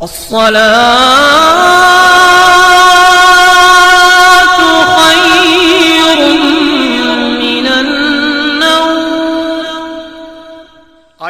آج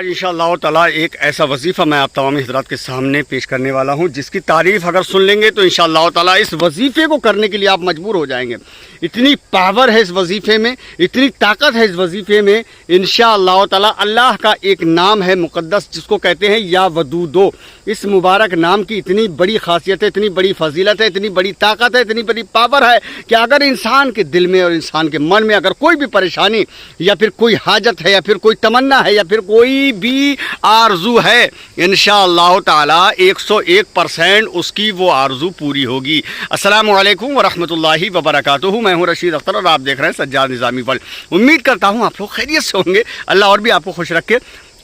انشاءاللہ تعالیٰ ایک ایسا وظیفہ میں آپ تمام حضرات کے سامنے پیش کرنے والا ہوں جس کی تعریف اگر سن لیں گے تو انشاءاللہ تعالیٰ اس وظیفے کو کرنے کے لیے آپ مجبور ہو جائیں گے۔ اتنی پاور ہے اس وظیفے میں، اتنی طاقت ہے اس وظیفے میں۔ انشاءاللہ تعالیٰ اللہ کا ایک نام ہے مقدس جس کو کہتے ہیں یا ودودو۔ اس مبارک نام کی اتنی بڑی خاصیت ہے، اتنی بڑی فضیلت ہے، اتنی بڑی طاقت ہے، اتنی بڑی پاور ہے کہ اگر انسان کے دل میں اور انسان کے من میں اگر کوئی بھی پریشانی یا پھر کوئی حاجت ہے یا پھر کوئی تمنا ہے یا پھر کوئی بھی آرزو ہے، انشاءاللہ تعالی 101% اس کی وہ آرزو پوری ہوگی۔ السلام علیکم ورحمۃ اللہ وبرکاتہ، میں ہوں رشید اختر اور آپ دیکھ رہے ہیں سجاد نظامی ورلڈ۔ امید کرتا ہوں آپ لوگ خیریت سے ہوں گے۔ اللہ اور بھی آپ کو خوش رکھے،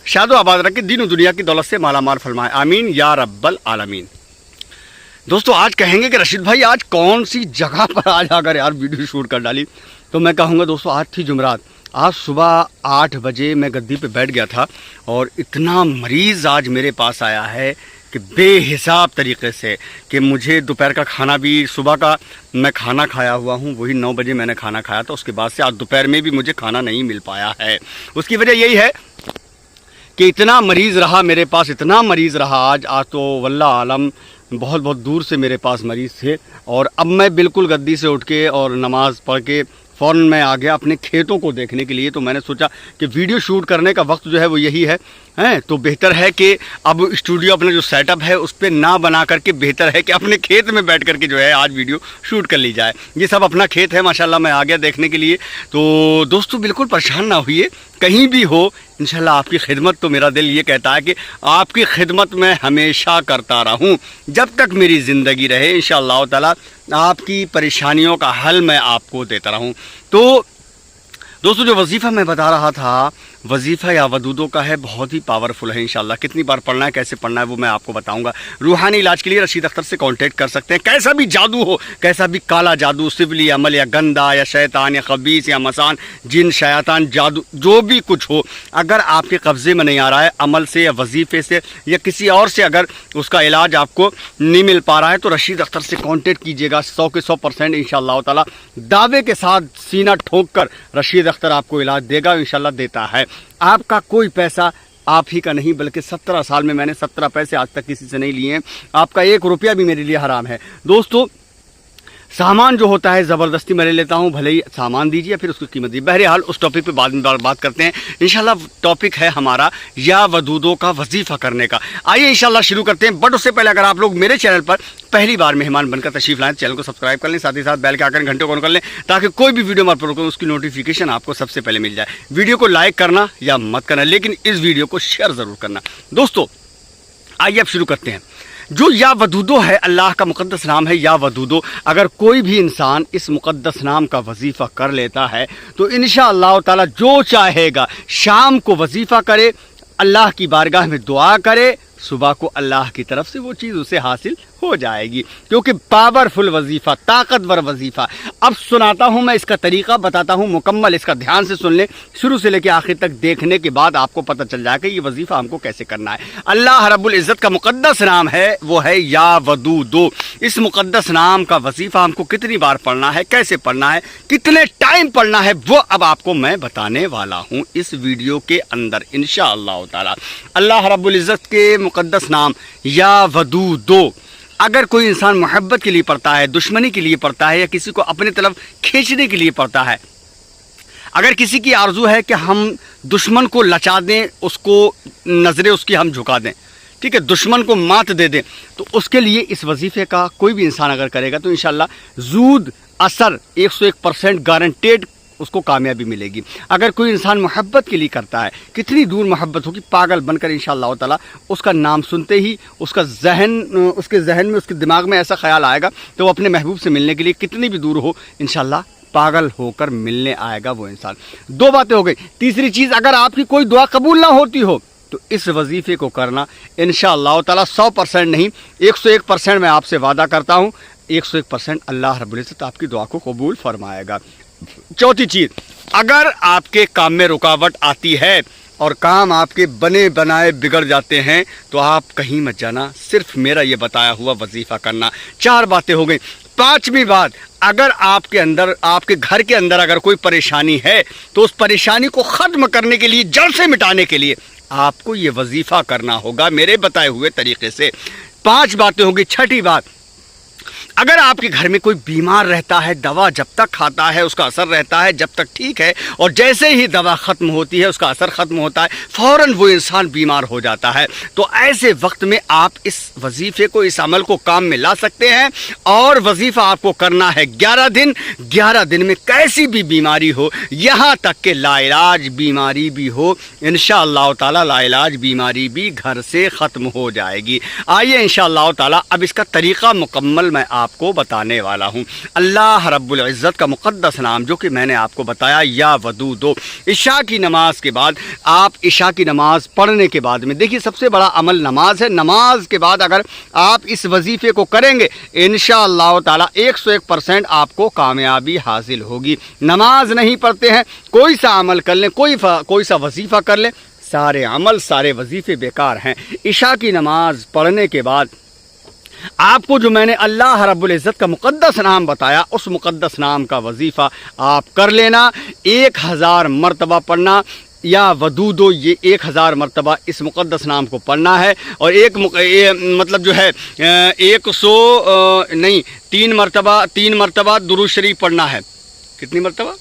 شاد و آباد رکھے، دین و دنیا کی دولت سے مالا مال فرمائے، آمین یا رب العالمین۔ دوستو آج کہیں گے کہ رشید بھائی آج کون سی جگہ پر آج آ کر یار ویڈیو شوٹ کر ڈالی، تو میں کہوں گا دوستو آج تھی جمعرات۔ آج صبح 8 بجے میں گدی پہ بیٹھ گیا تھا اور اتنا مریض آج میرے پاس آیا ہے کہ بے حساب طریقے سے کہ مجھے دوپہر کا کھانا بھی، صبح کا میں کھانا کھایا ہوا ہوں، وہی 9 بجے میں نے کھانا کھایا تھا، اس کے بعد سے آج دوپہر میں بھی مجھے کھانا نہیں مل پایا ہے۔ اس کی وجہ یہی ہے کہ اتنا مریض رہا میرے پاس، اتنا مریض رہا آج تو واللہ عالم بہت بہت دور سے میرے پاس مریض تھے۔ اور اب میں بالکل گدی سے اٹھ کے اور نماز پڑھ کے فوراً میں آ گیا اپنے کھیتوں کو دیکھنے کے لیے۔ تو میں نے سوچا کہ ویڈیو شوٹ کرنے کا وقت جو ہے وہ یہی ہے، تو بہتر ہے کہ اب اسٹوڈیو اپنا جو سیٹ اپ ہے اس پہ نہ بنا کر کے بہتر ہے کہ اپنے کھیت میں بیٹھ کر کے جو ہے آج ویڈیو شوٹ کر لی جائے۔ یہ سب اپنا کھیت ہے ماشاءاللہ، میں آ گیا دیکھنے کے لیے۔ تو دوستو بالکل پریشان نہ ہوئیے، کہیں بھی ہو انشاءاللہ آپ کی خدمت، تو میرا دل یہ کہتا ہے کہ آپ کی خدمت میں ہمیشہ کرتا رہوں جب تک میری زندگی رہے۔ انشاءاللہ تعالی آپ کی پریشانیوں کا حل میں آپ کو دیتا رہوں۔ تو دوستو جو وظیفہ میں بتا رہا تھا، وظیفہ یا ودودوں کا ہے، بہت ہی پاورفل ہے انشاءاللہ۔ کتنی بار پڑھنا ہے، کیسے پڑھنا ہے وہ میں آپ کو بتاؤں گا۔ روحانی علاج کے لیے رشید اختر سے کانٹیکٹ کر سکتے ہیں۔ کیسا بھی جادو ہو، کیسا بھی کالا جادو، سفلی عمل یا گندا یا شیطان یا خبیث یا مسان، جن شیطان جادو جو بھی کچھ ہو، اگر آپ کے قبضے میں نہیں آ رہا ہے عمل سے یا وظیفے سے یا کسی اور سے اگر اس کا علاج آپ کو نہیں مل پا رہا ہے تو رشید اختر سے کانٹیکٹ کیجیے گا۔ 100 کے 100% انشاءاللہ تعالی دعوے کے ساتھ سینہ ٹھوک کر رشید اختر آپ کو علاج دے گا، انشاءاللہ دیتا ہے۔ آپ کا کوئی پیسہ آپ ہی کا نہیں، بلکہ 17 سال میں نے 17 پیسے آج تک کسی سے نہیں لیے ہیں۔ آپ کا 1 روپیہ بھی میرے لیے حرام ہے۔ دوستو سامان جو ہوتا ہے زبردستی میں لے لیتا ہوں، بھلے ہی سامان دیجیے یا پھر اس کی قیمت دیجیے۔ بہرحال اس ٹاپک پہ بعد میں بات کرتے ہیں انشاءاللہ۔ ٹاپک ہے ہمارا یا ودودوں کا وظیفہ کرنے کا۔ آئیے انشاءاللہ شروع کرتے ہیں، بٹ اس سے پہلے اگر آپ لوگ میرے چینل پر پہلی بار مہمان بن کر تشریف لائیں، چینل کو سبسکرائب کر لیں، ساتھ ہی ساتھ بیل کے آئکن گھنٹے کو آن کر لیں تاکہ کوئی بھی ویڈیو میں اپلوڈ کروں اس کی نوٹیفیکیشن آپ کو سب سے پہلے مل جائے۔ ویڈیو کو لائک کرنا یا مت کرنا، لیکن اس ویڈیو کو شیئر ضرور کرنا۔ دوستو آئیے اب شروع کرتے ہیں۔ جو یا ودودو ہے، اللہ کا مقدس نام ہے یا ودودو۔ اگر کوئی بھی انسان اس مقدس نام کا وظیفہ کر لیتا ہے تو انشاءاللہ تعالی جو چاہے گا، شام کو وظیفہ کرے، اللہ کی بارگاہ میں دعا کرے، صبح کو اللہ کی طرف سے وہ چیز اسے حاصل ہو جائے گی، کیونکہ پاورفل وظیفہ، طاقتور وظیفہ۔ اب سناتا ہوں میں اس کا طریقہ، بتاتا ہوں مکمل، اس کا دھیان سے سن لیں، شروع سے لے کے آخر تک دیکھنے کے بعد آپ کو پتہ چل جائے کہ یہ وظیفہ ہم کو کیسے کرنا ہے۔ اللہ رب العزت کا مقدس نام ہے، وہ ہے یا ودودو۔ اس مقدس نام کا وظیفہ ہم کو کتنی بار پڑھنا ہے، کیسے پڑھنا ہے، کتنے ٹائم پڑھنا ہے، وہ اب آپ کو میں بتانے والا ہوں اس ویڈیو کے اندر انشاءاللہ تعالی۔ اللہ رب العزت کے مقدس نام یا ودودو اگر کوئی انسان محبت کے لیے پڑھتا ہے، دشمنی کے لیے پڑھتا ہے یا کسی کو اپنے طرف کھینچنے کے لیے پڑھتا ہے، اگر کسی کی آرزو ہے کہ ہم دشمن کو لچا دیں، اس کو نظریں اس کی ہم جھکا دیں، ٹھیک ہے، دشمن کو مات دے دیں، تو اس کے لیے اس وظیفے کا کوئی بھی انسان اگر کرے گا تو انشاءاللہ زود اثر 101% گارنٹیڈ اس کو کامیابی ملے گی۔ اگر کوئی انسان محبت کے لیے کرتا ہے، کتنی دور محبت ہوگی، پاگل بن کر انشاءاللہ تعالی اس کا نام سنتے ہی اس کے ذہن میں، اس کے دماغ میں ایسا خیال آئے گا تو وہ اپنے محبوب سے ملنے کے لیے کتنی بھی دور ہو انشاءاللہ پاگل ہو کر ملنے آئے گا وہ انسان۔ 2 باتیں ہو گئی۔ تیسری چیز، اگر آپ کی کوئی دعا قبول نہ ہوتی ہو تو اس وظیفے کو کرنا انشاءاللہ تعالی 100% نہیں، 101% میں آپ سے وعدہ کرتا ہوں، 101% اللہ رب العزت آپ کی دعا کو قبول فرمائے گا۔ چوتھی چیز، اگر آپ کے کام میں رکاوٹ آتی ہے، اور کام آپ کے بنے بنائے بگڑ جاتے ہیں تو آپ کہیں مت جانا، صرف میرا یہ بتایا ہوا وظیفہ کرنا۔ 4 باتیں ہو گئیں۔ 5ویں بات، اگر آپ کے اندر، آپ کے گھر کے اندر اگر کوئی پریشانی ہے تو اس پریشانی کو ختم کرنے کے لیے، جڑ سے مٹانے کے لیے آپ کو یہ وظیفہ کرنا ہوگا میرے بتائے ہوئے طریقے سے۔ 5 باتیں ہوں گی۔ 6ٹھی بات، اگر آپ کے گھر میں کوئی بیمار رہتا ہے، دوا جب تک کھاتا ہے اس کا اثر رہتا ہے جب تک ٹھیک ہے، اور جیسے ہی دوا ختم ہوتی ہے اس کا اثر ختم ہوتا ہے، فوراً وہ انسان بیمار ہو جاتا ہے، تو ایسے وقت میں آپ اس وظیفے کو، اس عمل کو کام میں لا سکتے ہیں۔ اور وظیفہ آپ کو کرنا ہے 11 دن۔ 11 دن میں کیسی بھی بیماری ہو، یہاں تک کہ لا علاج بیماری بھی ہو، انشاءاللہ تعالی لا علاج بیماری بھی گھر سے ختم ہو جائے گی۔ آئیے انشاءاللہ تعالی اب اس کا طریقہ مکمل میں آپ کو بتانے والا ہوں۔ اللہ رب العزت کا مقدس نام جو کہ میں نے آپ کو بتایا، یا ودودو، عشاء کی نماز کے بعد، آپ عشاء کی نماز پڑھنے کے بعد میں، دیکھیے سب سے بڑا عمل نماز ہے، نماز کے بعد اگر آپ اس وظیفے کو کریں گے انشاءاللہ تعالی 101% آپ کو کامیابی حاصل ہوگی۔ نماز نہیں پڑھتے ہیں، کوئی سا عمل کر لیں، کوئی سا وظیفہ کر لیں، سارے عمل، سارے وظیفے بیکار ہیں۔ عشاء کی نماز پڑھنے کے بعد آپ کو جو میں نے اللہ رب العزت کا مقدس نام بتایا، اس مقدس نام کا وظیفہ آپ کر لینا۔ 1000 مرتبہ پڑھنا، یا ودودو، یہ 1000 مرتبہ اس مقدس نام کو پڑھنا ہے، اور مطلب جو ہے 3 مرتبہ درود شریف پڑھنا ہے۔ کتنی مرتبہ؟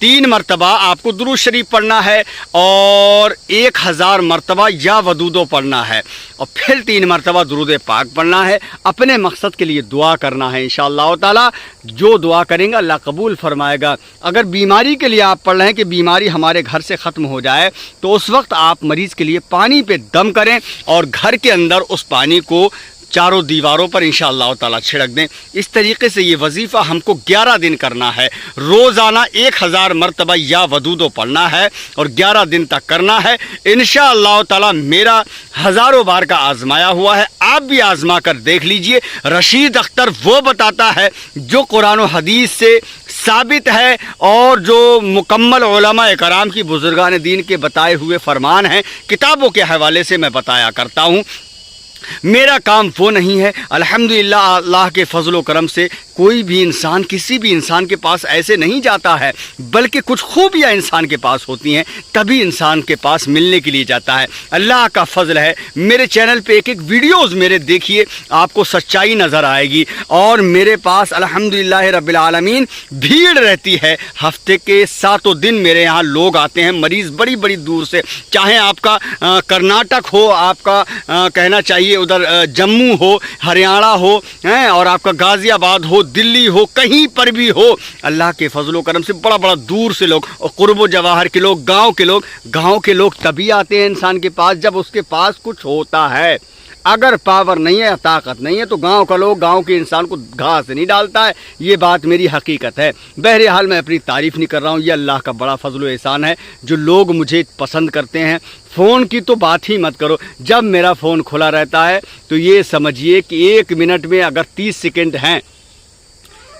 3 مرتبہ آپ کو درود شریف پڑھنا ہے، اور 1000 مرتبہ یا ودودو پڑھنا ہے، اور پھر 3 مرتبہ درود پاک پڑھنا ہے۔ اپنے مقصد کے لیے دعا کرنا ہے انشاءاللہ تعالی۔ جو دعا کریں گے اللہ قبول فرمائے گا۔ اگر بیماری کے لیے آپ پڑھ رہے ہیں کہ بیماری ہمارے گھر سے ختم ہو جائے، تو اس وقت آپ مریض کے لیے پانی پہ دم کریں، اور گھر کے اندر اس پانی کو چاروں دیواروں پر انشاءاللہ تعالی چھڑک دیں۔ اس طریقے سے یہ وظیفہ ہم کو 11 دن کرنا ہے۔ روزانہ 1000 مرتبہ یا ودودو پڑھنا ہے، اور 11 دن تک کرنا ہے انشاءاللہ تعالی۔ میرا ہزاروں بار کا آزمایا ہوا ہے، آپ بھی آزما کر دیکھ لیجئے۔ رشید اختر وہ بتاتا ہے جو قرآن و حدیث سے ثابت ہے، اور جو مکمل علماء کرام کی، بزرگان دین کے بتائے ہوئے فرمان ہیں، کتابوں کے حوالے سے میں بتایا کرتا ہوں۔ میرا کام وہ نہیں ہے، الحمدللہ اللہ کے فضل و کرم سے کوئی بھی انسان، کسی بھی انسان کے پاس ایسے نہیں جاتا ہے، بلکہ کچھ خوبیاں انسان کے پاس ہوتی ہیں تبھی انسان کے پاس ملنے کے لیے جاتا ہے۔ اللہ کا فضل ہے، میرے چینل پہ ایک ویڈیوز میرے دیکھیے، آپ کو سچائی نظر آئے گی، اور میرے پاس الحمدللہ رب العالمین بھیڑ رہتی ہے۔ ہفتے کے 7 دن میرے یہاں لوگ آتے ہیں، مریض بڑی بڑی دور سے، چاہے آپ کا کرناٹک ہو، آپ کا کہنا چاہیے ادھر جموں ہو، ہریانہ ہو، اور آپ کا غازی آباد ہو، دلی ہو، کہیں پر بھی ہو، اللہ کے فضل و کرم سے بڑا دور سے لوگ، اور قرب و جواہر کے لوگ، گاؤں کے لوگ تبھی آتے ہیں انسان کے پاس جب اس کے پاس کچھ ہوتا ہے۔ اگر پاور نہیں ہے، طاقت نہیں ہے، تو گاؤں کا لوگ گاؤں کے انسان کو گھاس نہیں ڈالتا ہے۔ یہ بات میری حقیقت ہے۔ بہرحال میں اپنی تعریف نہیں کر رہا ہوں، یہ اللہ کا بڑا فضل و احسان ہے جو لوگ مجھے پسند کرتے ہیں۔ فون کی تو بات ہی مت کرو، جب میرا فون کھلا رہتا ہے تو یہ سمجھیے کہ 1 منٹ میں اگر 30 سیکنڈ ہیں،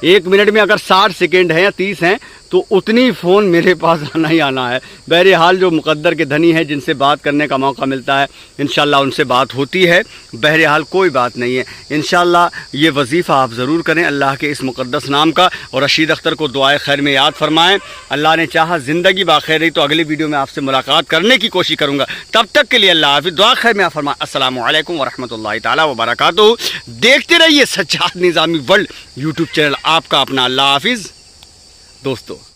1 منٹ میں اگر 60 سیکنڈ ہیں یا 30 ہیں، تو اتنی فون میرے پاس آنا ہی آنا ہے۔ بہرحال جو مقدر کے دھنی ہیں، جن سے بات کرنے کا موقع ملتا ہے، انشاءاللہ ان سے بات ہوتی ہے۔ بہرحال کوئی بات نہیں ہے، انشاءاللہ یہ وظیفہ آپ ضرور کریں اللہ کے اس مقدس نام کا، اور رشید اختر کو دعائے خیر میں یاد فرمائیں۔ اللہ نے چاہا زندگی باخیر رہی تو اگلی ویڈیو میں آپ سے ملاقات کرنے کی کوشش کروں گا۔ تب تک کے لیے اللہ حافظ، دعا خیر میں فرمائیں۔ السلام علیکم ورحمۃ اللہ تعالیٰ وبرکاتہ۔ دیکھتے رہیے سجاد نظامی ورلڈ یوٹیوب چینل، آپ کا اپنا۔ اللہ حافظ دوستو۔